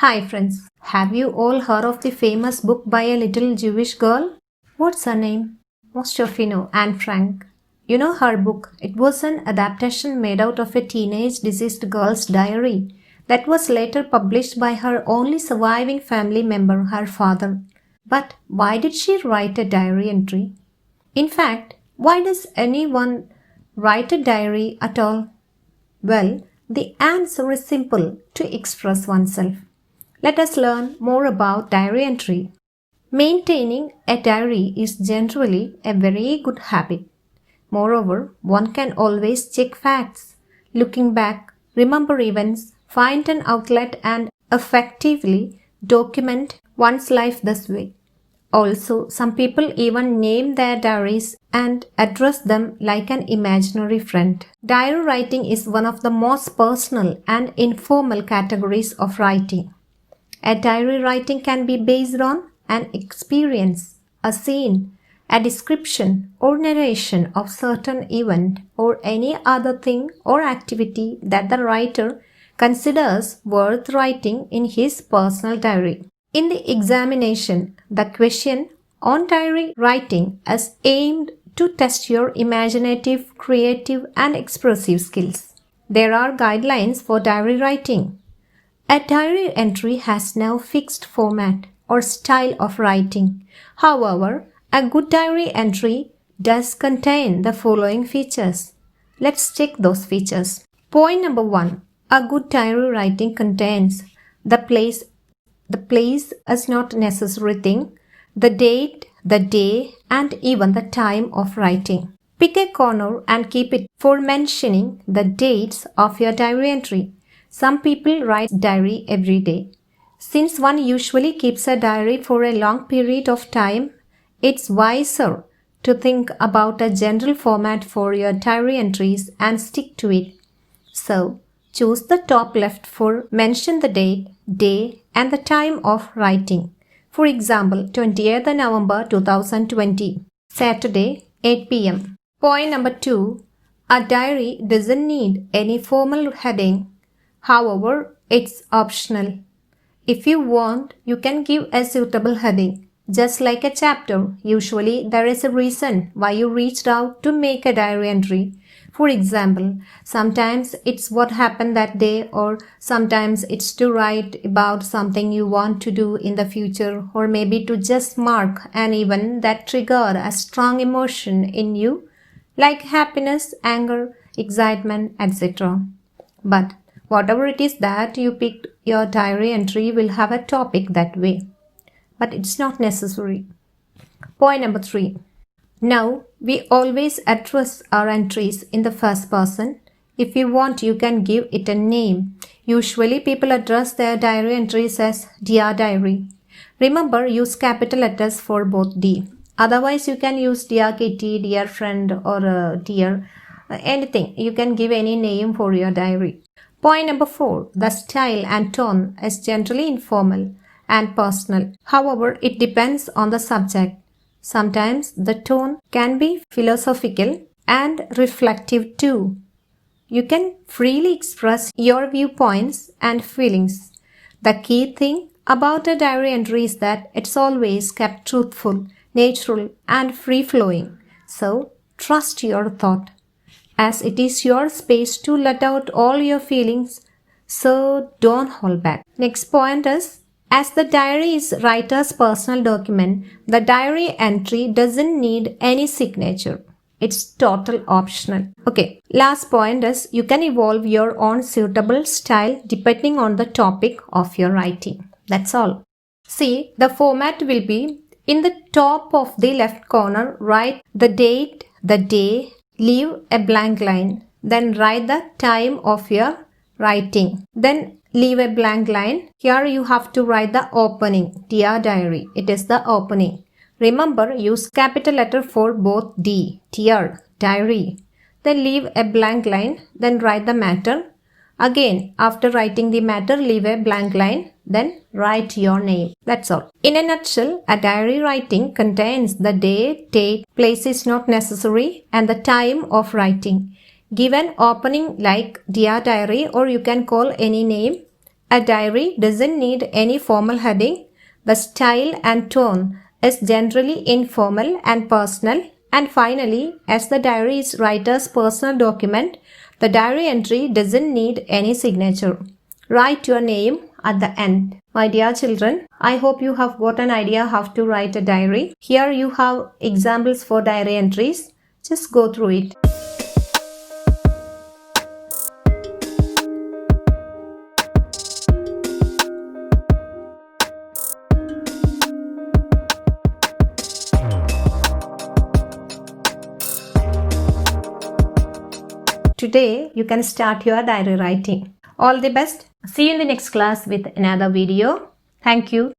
Hi friends, have you all heard of the famous book by a little Jewish girl? What's her name? Most of you know, Anne Frank. You know her book. It was an adaptation made out of a teenage deceased girl's diary that was later published by her only surviving family member, her father. But why did she write a diary entry? In fact, why does anyone write a diary at all? Well, the answer is simple: to express oneself. Let us learn more about diary entry. Maintaining a diary is generally a very good habit. Moreover, one can always check facts, looking back, remember events, find an outlet, and effectively document one's life this way. Also, some people even name their diaries and address them like an imaginary friend. Diary writing is one of the most personal and informal categories of writing. A diary writing can be based on an experience, a scene, a description or narration of certain event or any other thing or activity that the writer considers worth writing in his personal diary. In the examination, the question on diary writing is aimed to test your imaginative, creative, and expressive skills. There are guidelines for diary writing. A diary entry has no fixed format or style of writing. However, a good diary entry does contain the following features. Let's check those features. Point number 1. A good diary writing contains the place is not necessary thing, the date, the day, and even the time of writing. Pick a corner and keep it for mentioning the dates of your diary entry. Some people write diary every day. Since one usually keeps a diary for a long period of time, it's wiser to think about a general format for your diary entries and stick to it. So, choose the top left for mention the date, day, and the time of writing. For example, 20th November 2020, Saturday, 8 p.m. Point number 2. A diary doesn't need any formal heading. However, it's optional. If you want, you can give a suitable heading. Just like a chapter, usually there is a reason why you reached out to make a diary entry. For example, sometimes it's what happened that day, or sometimes it's to write about something you want to do in the future, or maybe to just mark an event that triggered a strong emotion in you, like happiness, anger, excitement, etc. But whatever it is that you picked, your diary entry will have a topic that way. But it's not necessary. Point number 3. Now, we always address our entries in the first person. If you want, you can give it a name. Usually, people address their diary entries as Dear Diary. Remember, use capital letters for both D. Otherwise, you can use Dear Kitty, Dear Friend, or Dear anything. You can give any name for your diary. Point number 4. The style and tone is generally informal and personal. However, it depends on the subject. Sometimes the tone can be philosophical and reflective too. You can freely express your viewpoints and feelings. The key thing about a diary entry is that it's always kept truthful, natural, and free-flowing. So, trust your thought, as it is your space to let out all your feelings, so don't hold back. Next point is, as the diary is writer's personal document, the diary entry doesn't need any signature. It's total optional. Okay, last point is, you can evolve your own suitable style depending on the topic of your writing. That's all. See, the format will be, in the top of the left corner, write the date, the day, leave a blank line, then write the time of your writing, then leave a blank line. Here you have to write the opening, Dear Diary. It is the opening. Remember, use capital letter for both D, Dear, Diary. Then leave a blank line, then write the matter. Again, after writing the matter, leave a blank line, then write your name. That's all. In a nutshell, a diary writing contains the date, place is not necessary, and the time of writing. Give an opening like Dear Diary, or you can call any name, A diary doesn't need any formal heading. The style and tone is generally informal and personal. And finally, as the diary is writer's personal document, the diary entry doesn't need any signature. Write your name at the end. My dear children, I hope you have got an idea how to write a diary. Here you have examples for diary entries. Just go through it. Today, you can start your diary writing. All the best. See you in the next class with another video. Thank you.